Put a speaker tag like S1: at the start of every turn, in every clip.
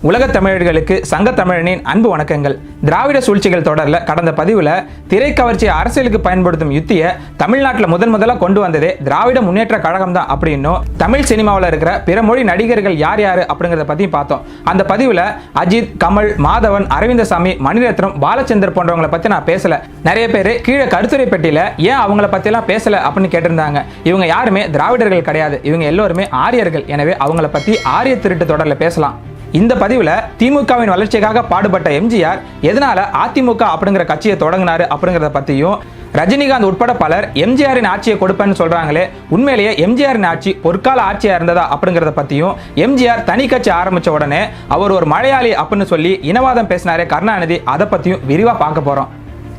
S1: உலகத் தமிழர்களுக்கு சங்க தமிழனின் அன்பு வணக்கங்கள். திராவிட சூழ்ச்சிகள் தொடரில் கடந்த பதிவில் திரைக்கவர்ச்சியை அரசியலுக்கு பயன்படுத்தும் யுத்தியை தமிழ்நாட்டில் முதலாக கொண்டு வந்ததே திராவிட முன்னேற்ற கழகம் தான் அப்படின்னும், தமிழ் சினிமாவில் இருக்கிற பிற மொழி நடிகர்கள் யார் யார் அப்படிங்கிறத பற்றி பார்த்தோம். அந்த பதிவில் அஜித், கமல், மாதவன், அரவிந்தசாமி, மணிரத்னம், பாலச்சந்தர் போன்றவங்களை பற்றி நான் பேசலை. நிறைய பேர் கீழே கருத்துரை பெட்டியில் ஏன் அவங்கள பற்றிலாம் பேசலை அப்படின்னு கேட்டிருந்தாங்க. இவங்க யாருமே திராவிடர்கள் கிடையாது, இவங்க எல்லோருமே ஆரியர்கள். எனவே அவங்கள பற்றி ஆரிய திருட்டு தொடரில் பேசலாம். இந்த பதிவில் திமுகவின் வளர்ச்சிக்காக பாடுபட்ட எம்ஜிஆர் எதனால அதிமுக அப்படிங்கிற கட்சியை தொடங்கினாரு அப்படிங்கிறத பற்றியும், ரஜினிகாந்த் உட்பட பலர் எம்ஜிஆரின் ஆட்சியை கொடுப்பேன்னு சொல்றாங்களே, உண்மையிலேயே எம்ஜிஆரின் ஆட்சி பொற்கால ஆட்சியா இருந்ததா அப்படிங்கிறத பற்றியும், எம்ஜிஆர் தனி கட்சி ஆரம்பிச்ச உடனே அவர் ஒரு மலையாளி அப்படின்னு சொல்லி இனவாதம் பேசினாரே கருணாநிதி, அதை பற்றியும் விரிவாக பார்க்க போறோம்.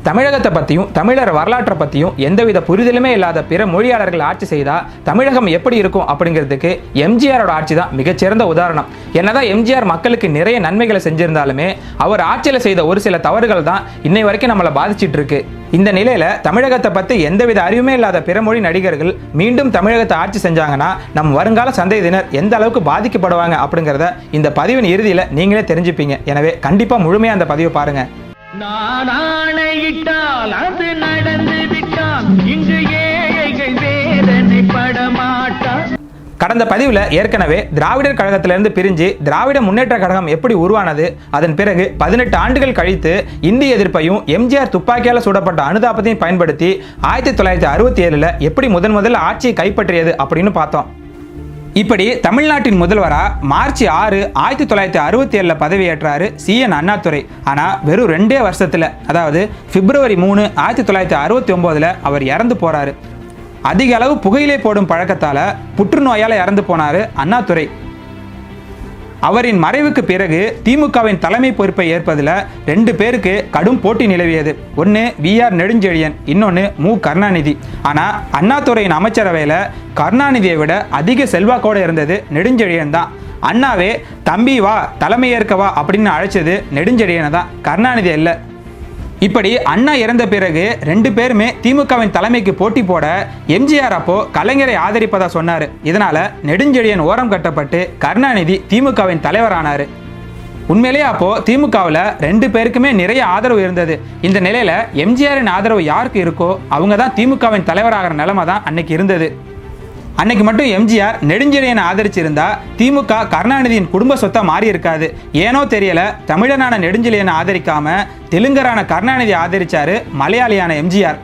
S1: தமிழகத்தை பற்றியும் தமிழர் வரலாற்றை பற்றியும் எந்தவித புரிதலுமே இல்லாத பிற மொழியாளர்கள் ஆட்சி செய்தால் தமிழகம் எப்படி இருக்கும் அப்படிங்கிறதுக்கு எம்ஜிஆரோட ஆட்சி தான் மிகச்சிறந்த உதாரணம். என்னதான் எம்ஜிஆர் மக்களுக்கு நிறைய நன்மைகளை செஞ்சிருந்தாலுமே அவர் ஆட்சியில் செய்த ஒரு சில தவறுகள் தான் இன்னை வரைக்கும் நம்மளை பாதிச்சிட்டு இருக்கு. இந்த நிலையில தமிழகத்தை பற்றி எந்தவித அறிவுமே இல்லாத பிற மொழி நடிகர்கள் மீண்டும் தமிழகத்தை ஆட்சி செஞ்சாங்கன்னா நம் வருங்கால சந்ததியினர் எந்த அளவுக்கு பாதிக்கப்படுவாங்க அப்படிங்கிறத இந்த பதிவின் இறுதியில் நீங்களே தெரிஞ்சுப்பீங்க. எனவே கண்டிப்பாக முழுமையாக அந்த பதிவை பாருங்க.
S2: நான் ஆணையிட்டால் அது நடந்து விட்டால் இங்கு ஏழைகள் வேதனை படமாட்டா.
S1: கடந்த பதிவில் ஏற்கனவே திராவிடர் கழகத்திலிருந்து பிரிஞ்சு திராவிட முன்னேற்ற கழகம் எப்படி உருவானது, அதன் பிறகு 18 ஆண்டுகள் கழித்து இந்திய எதிர்ப்பையும் எம்ஜிஆர் துப்பாக்கியால் சுடப்பட்ட அனுதாபத்தையும் பயன்படுத்தி 1967 எப்படி முதல்ல ஆட்சியை கைப்பற்றியது அப்படின்னு பார்த்தோம். இப்படி தமிழ்நாட்டின் முதல்வரா மார்ச் 6, 1967 பதவியேற்றாரு CN அண்ணாதுரை. ஆனால் வெறும் 2 வருஷத்துல, அதாவது பிப்ரவரி 3, 1969 அவர் இறந்து போறாரு. அதிக அளவு புகையிலை போடும் பழக்கத்தால புற்றுநோயால் இறந்து போனாரு அண்ணாதுரை. அவரின் மறைவுக்கு பிறகு திமுகவின் தலைமை பொறுப்பை ஏற்பதில் 2 பேருக்கு கடும் போட்டி நிலவியது. ஒன்று VR நெடுஞ்செழியன், இன்னொன்று மு கருணாநிதி. ஆனால் அண்ணாதுரையின் அமைச்சரவையில் கருணாநிதியை விட அதிக செல்வாக்கோடு இருந்தது நெடுஞ்செழியன் தான். அண்ணாவே தம்பி வா தலைமையேற்கவா அப்படின்னு அழைச்சது நெடுஞ்செழியனை தான், கருணாநிதி இல்லை. இப்படி அண்ணா இறந்த பிறகு 2 பேருமே திமுகவின் தலைமைக்கு போட்டி போட எம்ஜிஆர் அப்போ கலைஞரை ஆதரிப்பதா சொன்னார். இதனால நெடுஞ்செழியன் ஓரம் கட்டப்பட்டு கருணாநிதி திமுகவின் தலைவரானார். உண்மையிலேயே அப்போ திமுகவில் 2 பேருக்குமே நிறைய ஆதரவு இருந்தது. இந்த நிலையில எம்ஜிஆரின் ஆதரவு யாருக்கு இருக்கோ அவங்க தான் திமுகவின் தலைவராகிற நிலைமை தான் அன்னைக்கு இருந்தது. அன்னைக்கு மட்டும் எம்ஜிஆர் நெடுஞ்செழியனை ஆதரிச்சிருந்தா திமுக கருணாநிதியின் குடும்ப சொத்தா மாறி இருக்காது. ஏனோ தெரியல, தமிழனான நெடுஞ்செழியனை ஆதரிக்காம தெலுங்கரான கருணாநிதி ஆதரிச்சாரு மலையாளியான எம்ஜிஆர்.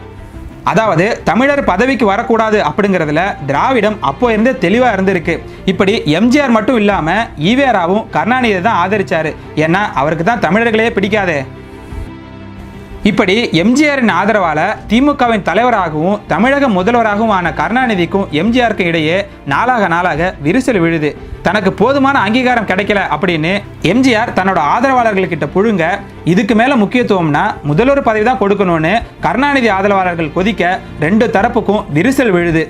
S1: அதாவது தமிழர் பதவிக்கு வரக்கூடாது அப்படிங்கிறதுல திராவிடம் அப்போ இருந்தே தெளிவா இருந்திருக்கு. இப்படி எம்ஜிஆர் மட்டும் இல்லாம ஈவேராவும் கருணாநிதியை தான் ஆதரிச்சாரு. ஏன்னா அவருக்கு தான் தமிழர்களே பிடிக்காதே. இப்படி எம்ஜிஆரின் ஆதரவால திமுகவின் தலைவராகவும் தமிழக முதல்வராகவும் ஆன கருணாநிதிக்கும் எம்ஜிஆருக்கும் இடையே நாளாக விரிசல் விழுது. தனக்கு போதுமான அங்கீகாரம் கிடைக்கல அப்படின்னு எம்ஜிஆர் தன்னோட ஆதரவாளர்கள்கிட்ட புழுங்க, இதுக்கு மேல முக்கியத்துவம்னா முதல்வர் பதவி தான் கொடுக்கணும்னு கருணாநிதி ஆதரவாளர்கள் கொதிக்க 2 தரப்புக்கும் விரிசல் விழுது.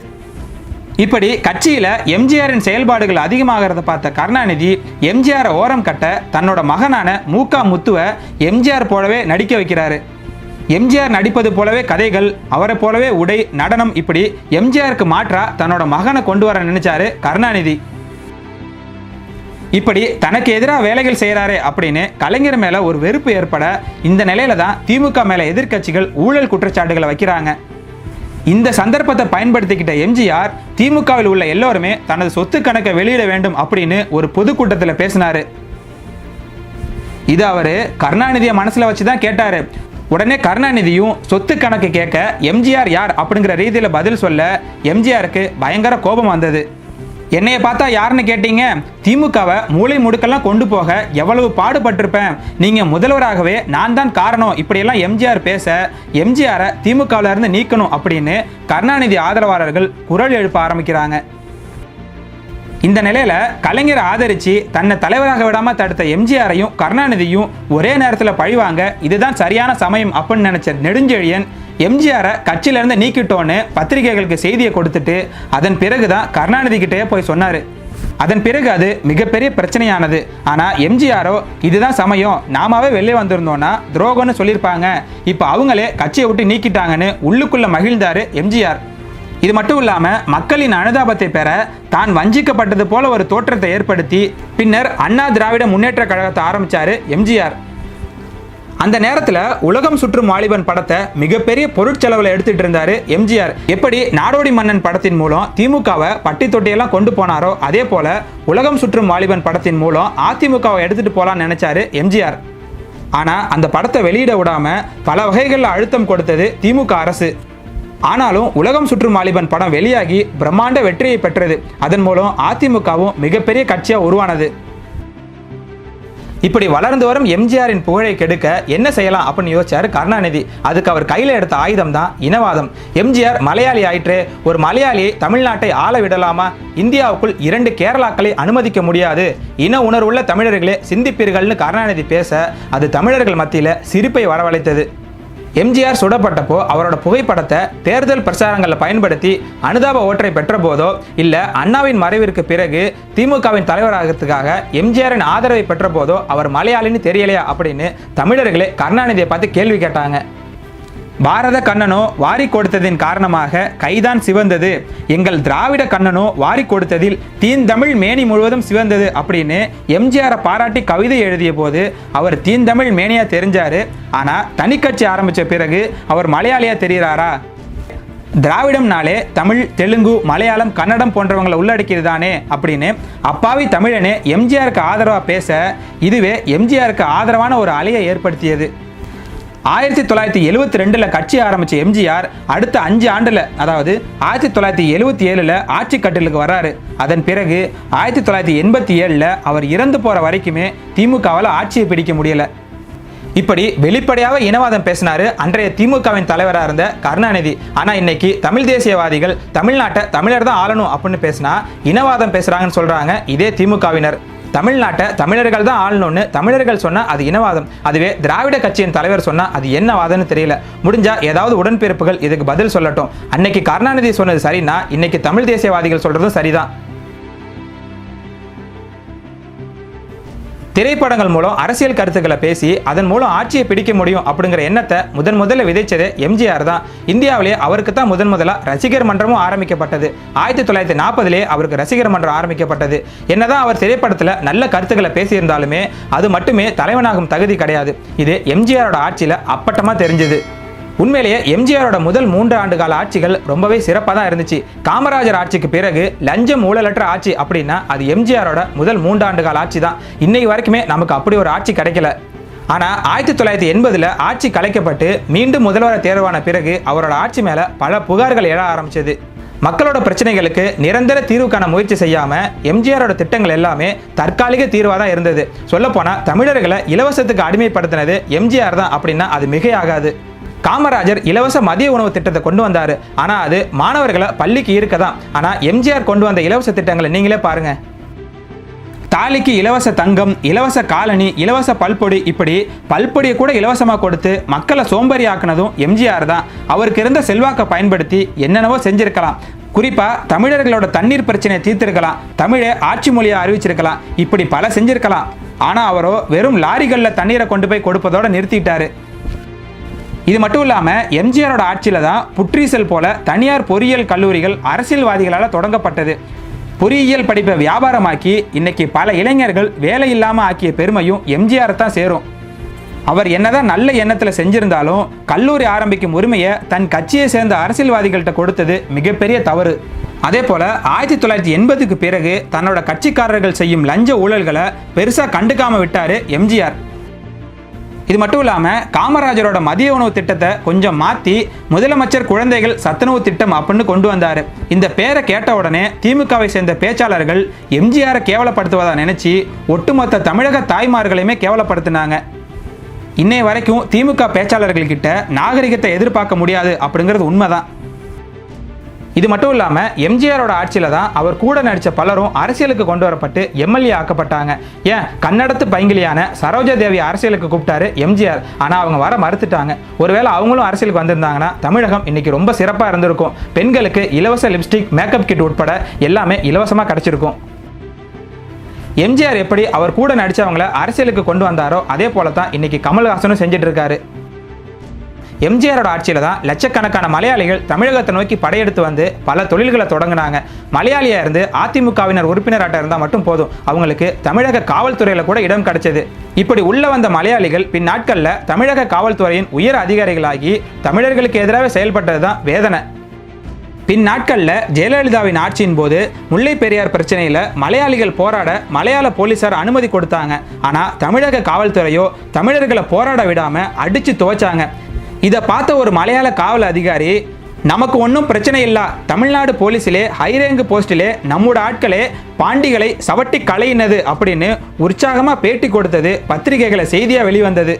S1: இப்படி கட்சியில எம்ஜிஆரின் செயல்பாடுகள் அதிகமாகிறத பார்த்த கருணாநிதி எம்ஜிஆரை ஓரம் கட்ட தன்னோட மகனான மூகா முத்துவை எம்ஜிஆர் போலவே நடிக்க வைக்கிறாரு. எம்ஜிஆர் நடிப்பது போலவே கதைகள், அவரை போலவே உடை, நடனம், இப்படி எம்ஜிஆருக்கு மாற்றா தன்னோட மகனை கொண்டு வர நினைச்சாரு கருணாநிதி. இப்படி தனக்கு எதிராக வேலைகள் செய்யறாரு அப்படின்னு கலைஞர் மேல ஒரு வெறுப்பு ஏற்பட இந்த நிலையில தான் திமுக மேல எதிர்க்கட்சிகள் ஊழல் குற்றச்சாட்டுகளை வைக்கிறாங்க. இந்த சந்தர்ப்பத்தை பயன்படுத்திக்கிட்ட எம்ஜிஆர் திமுகவில் உள்ள எல்லோருமே தனது சொத்து கணக்கை வெளியிட வேண்டும் அப்படின்னு ஒரு பொதுக்கூட்டத்தில் பேசினாரு. இது அவரு கருணாநிதியை மனசுல வச்சுதான் கேட்டாரு. உடனே கருணாநிதியும் சொத்து கணக்கு கேட்க எம்ஜிஆர் யார் அப்படிங்கிற ரீதியில பதில் சொல்ல எம்ஜிஆருக்கு பயங்கர கோபம் வந்தது. என்னைய பார்த்தா யாருன்னு கேட்டீங்க, திமுகவை மூளை முடுக்கெல்லாம் கொண்டு போக எவ்வளவு பாடுபட்டிருப்பேன், நீங்க முதல்வராகவே நான் தான் காரணம், இப்படியெல்லாம் எம்ஜிஆர் பேச எம்ஜிஆரை திமுகவில் இருந்து நீக்கணும் அப்படின்னு கருணாநிதி ஆதரவாளர்கள் குரல் எழுப்ப ஆரம்பிக்கிறாங்க. இந்த நிலையில கலைஞரை ஆதரிச்சு தன்னை தலைவராக விடாம தடுத்த எம்ஜிஆரையும் கருணாநிதியும் ஒரே நேரத்தில் பழிவாங்க இதுதான் சரியான சமயம் அப்படின்னு நினைச்ச நெடுஞ்செழியன் எம்ஜிஆரை கட்சியில இருந்து நீக்கிட்டோன்னு பத்திரிகைகளுக்கு செய்தியை கொடுத்துட்டு அதன் பிறகுதான் கருணாநிதி கிட்டே போய் சொன்னாரு. அதன் பிறகு அது மிகப்பெரிய பிரச்சனையானது. ஆனா எம்ஜிஆரோ இதுதான் சமயம், நாமாவே வெளியே வந்திருந்தோம்னா துரோகம்னு சொல்லியிருப்பாங்க, இப்ப அவங்களே கட்சியை விட்டு நீக்கிட்டாங்கன்னு உள்ளுக்குள்ள மகிழ்ந்தாரு எம்ஜிஆர். இது மட்டும் இல்லாம மக்களின் அனுதாபத்தை பெற தான் வஞ்சிக்கப்பட்டது போல ஒரு தோற்றத்தை ஏற்படுத்தி பின்னர் அண்ணா திராவிட முன்னேற்ற கழகத்தை ஆரம்பிச்சாரு எம்ஜிஆர். அந்த நேரத்துல உலகம் சுற்றும் வாலிபன் படத்தை மிகப்பெரிய பொருட்செலவுல எடுத்துட்டு இருந்தாரு எம்ஜிஆர். எப்படி நாடோடி மன்னன் படத்தின் மூலம் திமுகவை பட்டி தொட்டியெல்லாம் கொண்டு போனாரோ அதே போல உலகம் சுற்றும் வாலிபன் படத்தின் மூலம் அதிமுகவை எடுத்துட்டு போலான்னு நினைச்சாரு எம்ஜிஆர். ஆனா அந்த படத்தை வெளியிட விடாம பல வகைகளில் அழுத்தம் கொடுத்தது திமுக அரசு. ஆனாலும் உலகம் சுற்றும் வாலிபன் படம் வெளியாகி பிரம்மாண்ட வெற்றியை பெற்றது. அதன் மூலம் அதிமுகவும் மிகப்பெரிய கட்சியா உருவானது. இப்படி வளர்ந்து வரும் எம்ஜிஆரின் புகழை கெடுக்க என்ன செய்யலாம் அப்படின்னு யோசிச்சாரு கருணாநிதி. அதுக்கு அவர் கையில எடுத்த ஆயுதம் தான் இனவாதம். எம்ஜிஆர் மலையாளி ஆயிற்று, ஒரு மலையாளியை தமிழ்நாட்டை ஆள விடலாமா, இந்தியாவுக்குள் 2 கேரளாக்களை அனுமதிக்க முடியாது, இன உணர்வுள்ள தமிழர்களே சிந்திப்பீர்கள்னு கருணாநிதி பேச அது தமிழர்கள் மத்தியில சிரிப்பை வரவழைத்தது. எம்ஜிஆர் சுடப்பட்டப்போ அவரோட புகைப்படத்தை தேர்தல் பிரச்சாரங்களில் பயன்படுத்தி அனுதாப ஓட்டை பெற்ற போதோ இல்ல அண்ணாவின் மறைவிற்கு பிறகு திமுகவின் தலைவராகிறதுக்காக எம்ஜிஆரின் ஆதரவை பெற்ற போதோ அவர் மலையாளின்னு தெரியலையா அப்படின்னு தமிழர்களே கருணாநிதியை பார்த்து கேள்வி கேட்டாங்க. பாரத கண்ணனோ வாரி கொடுத்ததின் காரணமாக கைதான் சிவந்தது, எங்கள் திராவிட கண்ணனோ வாரி கொடுத்ததில் தீந்தமிழ் மேனி முழுவதும் சிவந்தது அப்படின்னு எம்ஜிஆரை பாராட்டி கவிதை எழுதிய போது அவர் தீந்தமிழ் மேனியா தெரிஞ்சாரு. ஆனா தனி கட்சி ஆரம்பிச்ச பிறகு அவர் மலையாளியா தெரிகிறாரா? திராவிடம்னாலே தமிழ், தெலுங்கு, மலையாளம், கன்னடம் போன்றவங்களை உள்ளடக்கியதுதானே அப்படின்னு அப்பாவி தமிழனே எம்ஜிஆருக்கு ஆதரவா பேச இதுவே எம்ஜிஆருக்கு ஆதரவான ஒரு அலையை ஏற்படுத்தியது. 1972 கட்சி ஆரம்பிச்ச எம்ஜிஆர் அடுத்த 5 ஆண்டுல, அதாவது 1977 ஆட்சி கட்டிலுக்கு வர்றாரு. அதன் பிறகு 1987 அவர் இறந்து போற வரைக்குமே திமுகவால் ஆட்சியை பிடிக்க முடியல. இப்படி வெளிப்படையாக இனவாதம் பேசினாரு அன்றைய திமுகவின் தலைவராக இருந்த கருணாநிதி. ஆனா இன்னைக்கு தமிழ் தேசியவாதிகள் தமிழ்நாட்டை தமிழர் தான் ஆளணும் அப்படின்னு பேசினா இனவாதம் பேசுறாங்கன்னு சொல்றாங்க இதே திமுகவினர். தமிழ்நாட்டை தமிழர்கள் தான் ஆளணும்னு தமிழர்கள் சொன்னா அது இனவாதம், அதுவே திராவிட கட்சியின் தலைவர் சொன்னா அது என்ன வாதம்னு தெரியல. முடிஞ்சா ஏதாவது உடன்பிறப்புகள் இதுக்கு பதில் சொல்லட்டும். அன்னைக்கு கருணாநிதி சொன்னது சரின்னா இன்னைக்கு தமிழ் தேசியவாதிகள் சொல்றதும் சரிதான். திரைப்படங்கள் மூலம் அரசியல் கருத்துக்களை பேசி அதன் மூலம் ஆட்சியை பிடிக்க முடியும் அப்படிங்கிற எண்ணத்தை முதல்ல விதைச்சதே எம்ஜிஆர் தான். இந்தியாவிலேயே அவருக்கு தான் முதலா ரசிகர் மன்றமும் ஆரம்பிக்கப்பட்டது. 1940 அவருக்கு ரசிகர் மன்றம் ஆரம்பிக்கப்பட்டது. என்னதான் அவர் திரைப்படத்தில் நல்ல கருத்துக்களை பேசியிருந்தாலுமே அது மட்டுமே தலைவனாகும் தகுதி கிடையாது. இது எம்ஜிஆரோட ஆட்சியில் அப்பட்டமா தெரிஞ்சது. உண்மையிலேயே எம்ஜிஆரோட முதல் 3 ஆண்டு கால ஆட்சிகள் ரொம்பவே சிறப்பாக தான் இருந்துச்சு. காமராஜர் ஆட்சிக்கு பிறகு லஞ்சம் ஊழலற்ற ஆட்சி அப்படின்னா அது எம்ஜிஆரோட முதல் 3 ஆண்டு கால ஆட்சி தான். இன்னைக்கு வரைக்குமே நமக்கு அப்படி ஒரு ஆட்சி கிடைக்கல. ஆனா 1980 ஆட்சி கலைக்கப்பட்டு மீண்டும் முதல்வர தேர்வான பிறகு அவரோட ஆட்சி மேல பல புகார்கள் எழ ஆரம்பிச்சது. மக்களோட பிரச்சனைகளுக்கு நிரந்தர தீர்வு காண முயற்சி செய்யாம எம்ஜிஆரோட திட்டங்கள் எல்லாமே தற்காலிக தீர்வாக தான் இருந்தது. சொல்லப்போனா தமிழர்களை இலவசத்துக்கு அடிமைப்படுத்தினது எம்ஜிஆர் தான் அப்படின்னா அது மிகையாகாது. காமராஜர் இலவச மதிய உணவு திட்டத்தை கொண்டு வந்தாரு. ஆனா அது மாணவர்களை பள்ளிக்கு இருக்கதான். ஆனா எம்ஜிஆர் கொண்டு வந்த இலவச திட்டங்களை நீங்களே பாருங்க. தாலிக்கு இலவச தங்கம், இலவச காலனி, இலவச பல்பொடி, இப்படி பல்பொடியை கூட இலவசமாக கொடுத்து மக்களை சோம்பேறி ஆக்குனதும் எம்ஜிஆர் தான். அவருக்கு இருந்த செல்வாக்கை பயன்படுத்தி என்னென்னவோ செஞ்சிருக்கலாம். குறிப்பா தமிழர்களோட தண்ணீர் பிரச்சனையை தீர்த்திருக்கலாம், தமிழை ஆட்சி மொழியை அறிவிச்சிருக்கலாம், இப்படி பல செஞ்சிருக்கலாம். ஆனா அவரோ வெறும் லாரிகளில் தண்ணீரை கொண்டு போய் கொடுப்பதோட நிறுத்திட்டாரு. இது மட்டும் இல்லாம எம்ஜிஆரோட ஆட்சியில தான் புற்றீசல் போல தனியார் பொறியியல் கல்லூரிகள் அரசியல்வாதிகளால் தொடங்கப்பட்டது. பொறியியல் படிப்பை வியாபாரமாக்கி இன்னைக்கு பல இளைஞர்கள் வேலை இல்லாம ஆக்கிய பெருமையும் எம்ஜிஆர் தான் சேரும். அவர் என்னதான் நல்ல எண்ணத்துல செஞ்சிருந்தாலும் கல்லூரி ஆரம்பிக்கும் உரிமையை தன் கட்சியை சேர்ந்த அரசியல்வாதிகள்கிட்ட கொடுத்தது மிகப்பெரிய தவறு. அதே போல 1980க்கு பிறகு தன்னோட கட்சிக்காரர்கள் செய்யும் லஞ்ச ஊழல்களை பெருசா கண்டுக்காம விட்டாரு எம்ஜிஆர். இது மட்டும் இல்லாம காமராஜரோட மதிய உணவு திட்டத்தை கொஞ்சம் மாத்தி முதலமைச்சர் குழந்தைகள் சத்துணவு திட்டம் அப்படின்னு கொண்டு வந்தாரு. இந்த பேரை கேட்ட உடனே திமுகவை சேர்ந்த பேச்சாளர்கள் எம்ஜிஆரை கேவலப்படுத்துவதா நினைச்சு ஒட்டுமொத்த தமிழக தாய்மார்களையுமே கேவலப்படுத்தினாங்க. இன்னைய வரைக்கும் திமுக பேச்சாளர்கள் கிட்ட நாகரிகத்தை எதிர்பார்க்க முடியாது அப்படிங்கிறது உண்மைதான். இது மட்டும் இல்லாம எம்ஜிஆரோட ஆட்சியில தான் அவர் கூட நடிச்ச பலரும் அரசியலுக்கு கொண்டு வரப்பட்டு எம்எல்ஏ ஆக்கப்பட்டாங்க. ஏன் கன்னடத்து பைங்கிலியான சரோஜா தேவி அரசியலுக்கு கூப்பிட்டாரு எம்ஜிஆர். ஆனா அவங்க வர மறுத்துட்டாங்க. ஒருவேளை அவங்களும் அரசியலுக்கு வந்திருந்தாங்கன்னா தமிழகம் இன்னைக்கு ரொம்ப சிறப்பா இருந்திருக்கும். பெண்களுக்கு இலவச லிப்ஸ்டிக், மேக்கப் கிட் உட்பட எல்லாமே இலவசமா கிடைச்சிருக்கும். எம்ஜிஆர் எப்படி அவர் கூட நடிச்சவங்களை அரசியலுக்கு கொண்டு வந்தாரோ அதே போல தான் இன்னைக்கு கமல்ஹாசனும் செஞ்சுட்டு இருக்காரு. எம்ஜிஆரோட ஆட்சியில தான் லட்சக்கணக்கான மலையாளிகள் தமிழகத்தை நோக்கி படையெடுத்து வந்து பல தொழில்களை தொடங்கினாங்க. மலையாளியா இருந்து அதிமுகவினர் உறுப்பினராட்ட இருந்தா மட்டும் போதும், அவங்களுக்கு தமிழக காவல்துறையில கூட இடம் கிடைச்சது. இப்படி உள்ள வந்த மலையாளிகள் பின் நாட்கள்ல தமிழக காவல்துறையின் உயர் அதிகாரிகளாகி தமிழர்களுக்கு எதிராக செயல்பட்டதுதான் வேதனை. பின் நாட்கள்ல ஜெயலலிதாவின் ஆட்சியின் போது முல்லை பெரியார் பிரச்சனையில மலையாளிகள் போராட மலையாள போலீசார் அனுமதி கொடுத்தாங்க. ஆனா தமிழக காவல்துறையோ தமிழர்களை போராட விடாம அடிச்சு துவைச்சாங்க. இதை பார்த்த ஒரு மலையாள காவல் அதிகாரி, நமக்கு ஒன்றும் பிரச்சனை இல்ல, தமிழ்நாடு போலீஸிலே ஹைரேங்கு போஸ்டிலே நம்மோட ஆட்களே பாண்டிகளை சவட்டி களையினது அப்படின்னு உற்சாகமா பேட்டி கொடுத்தது பத்திரிகைகளை செய்தியா வெளிவந்தது.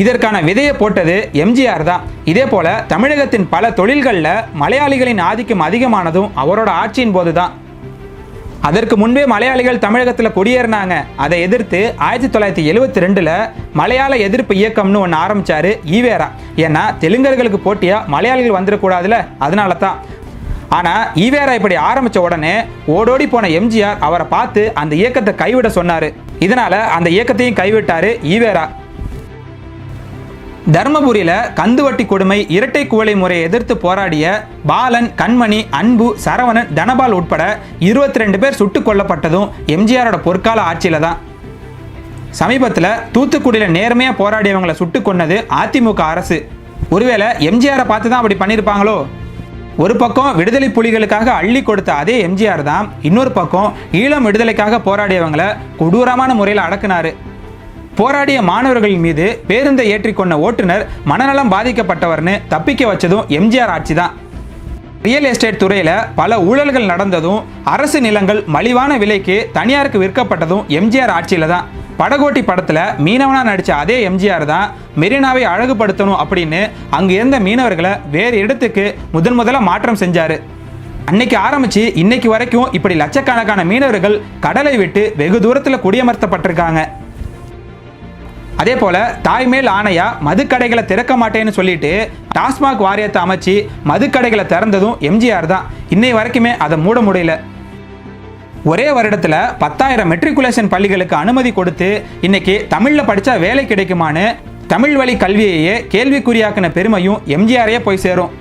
S1: இதற்கான விதையை போட்டது எம்ஜிஆர் தான். இதே போல தமிழகத்தின் பல தொழில்களில் மலையாளிகளின் ஆதிக்கம் அதிகமானதும் அவரோட ஆட்சியின் போது தான். அதற்கு முன்பே மலையாளிகள் தமிழகத்தில் குடியேறினாங்க. அதை எதிர்த்து 1972 மலையாள எதிர்ப்பு இயக்கம்னு ஒன்று ஆரம்பிச்சாரு ஈவேரா. ஏன்னா தெலுங்கர்களுக்கு போட்டியா மலையாளிகள் வந்துடக்கூடாதுல, அதனால தான். ஆனா ஈவேரா இப்படி ஆரம்பிச்ச உடனே ஓடோடி போன எம்ஜிஆர் அவரை பார்த்து அந்த இயக்கத்தை கைவிட சொன்னாரு. இதனால அந்த இயக்கத்தையும் கைவிட்டாரு ஈவேரா. தர்மபுரியில கந்துவட்டி கொடுமை, இரட்டை குவளை முறையை எதிர்த்து போராடிய பாலன், கண்மணி, அன்பு, சரவணன், தனபால் உட்பட 22 பேர் சுட்டுக் கொல்லப்பட்டதும் எம்ஜிஆரோட பொற்கால ஆட்சியில தான். சமீபத்தில் தூத்துக்குடியில நேர்மையா போராடியவங்களை சுட்டுக் கொன்னது அதிமுக அரசு. ஒருவேளை எம்ஜிஆரை பார்த்து தான் அப்படி பண்ணியிருப்பாங்களோ? ஒரு பக்கம் விடுதலை புலிகளுக்காக அள்ளி கொடுத்த அதே எம்ஜிஆர் தான் இன்னொரு பக்கம் ஈழம் விடுதலைக்காக போராடியவங்களை கொடூரமான முறையில் அடக்குனாரு. போராடிய மாணவர்கள் மீது பேருந்தை ஏற்றிக்கொண்ட ஓட்டுநர் மனநலம் பாதிக்கப்பட்டவர்னு தப்பிக்க வச்சதும் எம்ஜிஆர் ஆட்சி தான். ரியல் எஸ்டேட் துறையில பல ஊழல்கள் நடந்ததும் அரசு நிலங்கள் மலிவான விலைக்கு தனியாருக்கு விற்கப்பட்டதும் எம்ஜிஆர் ஆட்சியில தான். படகோட்டி படத்துல மீனவனா நடிச்ச அதே எம்ஜிஆர் தான் மெரினாவை அழகுபடுத்தணும் அப்படின்னு அங்கு இருந்த மீனவர்களை வேறு இடத்துக்கு முதல்ல மாற்றம் செஞ்சாரு. அன்னைக்கு ஆரம்பிச்சு இன்னைக்கு வரைக்கும் இப்படி லட்சக்கணக்கான மீனவர்கள் கடலை விட்டு வெகு தூரத்தில் குடியமர்த்தப்பட்டிருக்காங்க. அதே போல தாய்மேல் ஆணையா மதுக்கடைகளை திறக்க மாட்டேன்னு சொல்லிட்டு டாஸ்மாக் வாரியத்தை அமைச்சு மதுக்கடைகளை திறந்ததும் எம்ஜிஆர் தான். இன்னை வரைக்குமே அதை மூட முடியல. ஒரே வருடத்துல 10,000 மெட்ரிகுலேஷன் பள்ளிகளுக்கு அனுமதி கொடுத்து இன்னைக்கு தமிழ்ல படிச்சா வேலை கிடைக்குமான்னு தமிழ் வழி கல்வியையே கேள்விக்குறியாக்கின பெருமையும் எம்ஜிஆரையே போய் சேரும்.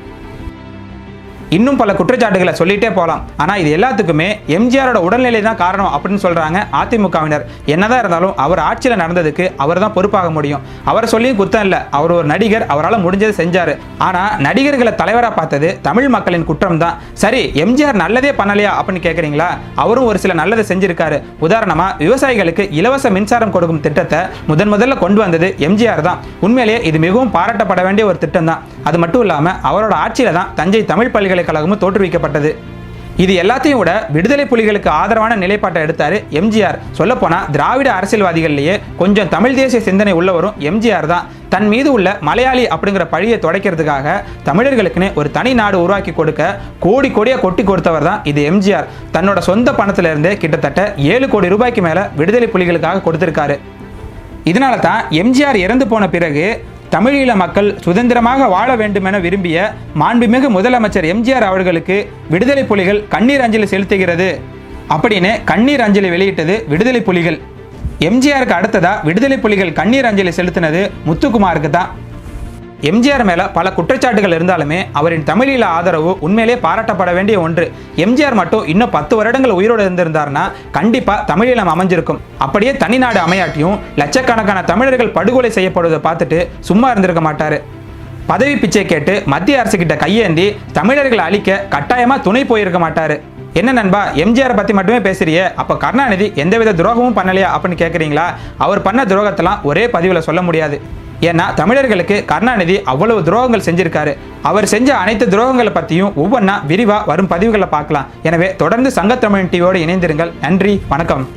S1: இன்னும் பல குற்றச்சாட்டுகளை சொல்லிட்டே போகலாம். ஆனால் இது எல்லாத்துக்குமே எம்ஜிஆரோட உடல்நிலை தான் காரணம் அப்படின்னு சொல்றாங்க அதிமுகவினர். என்னதான் இருந்தாலும் அவர் ஆட்சியில் நடந்ததுக்கு அவர் தான் பொறுப்பாக முடியும். அவரை சொல்லியும் குத்தம் இல்லை, அவர் ஒரு நடிகர், அவரால் முடிஞ்சதை செஞ்சாரு. ஆனால் நடிகர்களை தலைவராக பார்த்தது தமிழ் மக்களின் குற்றம் தான். சரி, எம்ஜிஆர் நல்லதே பண்ணலையா அப்படின்னு கேட்குறீங்களா? அவரும் ஒரு சில நல்லதை செஞ்சிருக்காரு. உதாரணமாக விவசாயிகளுக்கு இலவச மின்சாரம் கொடுக்கும் திட்டத்தை முதல்ல கொண்டு வந்தது எம்ஜிஆர் தான். உண்மையிலேயே இது மிகவும் பாராட்டப்பட வேண்டிய ஒரு திட்டம் தான். அது மட்டும் இல்லாமல் அவரோட ஆட்சியில தான் தஞ்சை தமிழ் பல்கலைக்கழகமும் தோற்றுவிக்கப்பட்டது. இது எல்லாத்தையும் விட விடுதலை புலிகளுக்கு ஆதரவான நிலைப்பாட்டை எடுத்தாரு எம்ஜிஆர். சொல்லப்போனா திராவிட அரசியல்வாதிகள்லேயே கொஞ்சம் தமிழ் தேசிய சிந்தனை உள்ளவரும் எம்ஜிஆர் தான். தன் மீது உள்ள மலையாளி அப்படிங்கிற பழியை துடைக்கிறதுக்காக தமிழர்களுக்குன்னு ஒரு தனி நாடு உருவாக்கி கொடுக்க கோடியா கொட்டி கொடுத்தவர் தான் இது எம்ஜிஆர். தன்னோட சொந்த பணத்திலிருந்து கிட்டத்தட்ட 7 கோடி ரூபாய்க்கு மேல விடுதலை புலிகளுக்காக கொடுத்திருக்காரு. இதனால தான் எம்ஜிஆர் இறந்து போன பிறகு தமிழீழ மக்கள் சுதந்திரமாக வாழ வேண்டும் என விரும்பிய மாண்புமிகு முதலமைச்சர் எம்ஜிஆர் அவர்களுக்கு விடுதலை புலிகள் கண்ணீர் அஞ்சலி செலுத்துகிறது அப்படின்னு கண்ணீர் அஞ்சலி வெளியிட்டது விடுதலை புலிகள். எம்ஜிஆருக்கு அடுத்ததா விடுதலை புலிகள் கண்ணீர் அஞ்சலி செலுத்தினது முத்துக்குமாருக்கு தான். எம்ஜிஆர் மேல பல குற்றச்சாட்டுகள் இருந்தாலுமே அவரின் தமிழீழ ஆதரவு உண்மையிலே பாராட்டப்பட வேண்டிய ஒன்று. எம்ஜிஆர் மட்டும் இன்னும் 10 வருடங்கள் உயிரோடு இருந்திருந்தார்னா கண்டிப்பா தமிழீழம் அமைஞ்சிருக்கும். அப்படியே தனிநாடு அமையாட்டியும் லட்சக்கணக்கான தமிழர்கள் படுகொலை செய்யப்படுவதை பார்த்துட்டு சும்மா இருந்திருக்க மாட்டாரு. பதவி பிச்சை கேட்டு மத்திய அரசு கிட்ட கையேந்தி தமிழர்களை அழிக்க கட்டாயமா துணை போயிருக்க மாட்டாரு. என்ன நண்பா, எம்ஜிஆரை பத்தி மட்டுமே பேசுறியே, அப்ப கருணாநிதி எந்தவித துரோகமும் பண்ணலையா அப்படின்னு கேட்குறீங்களா? அவர் பண்ண துரோகத்தெல்லாம் ஒரே பதிவில் சொல்ல முடியாது. ஏன்னா தமிழர்களுக்கு கருணாநிதி அவ்வளவு துரோகங்கள் செஞ்சிருக்காரு. அவர் செஞ்ச அனைத்து துரோகங்களை பற்றியும் ஒவ்வொன்றா விரிவாக வரும் பதிவுகளை பார்க்கலாம். எனவே தொடர்ந்து சங்கத்தமிழன் டிவியோடு இணைந்திருங்கள். நன்றி, வணக்கம்.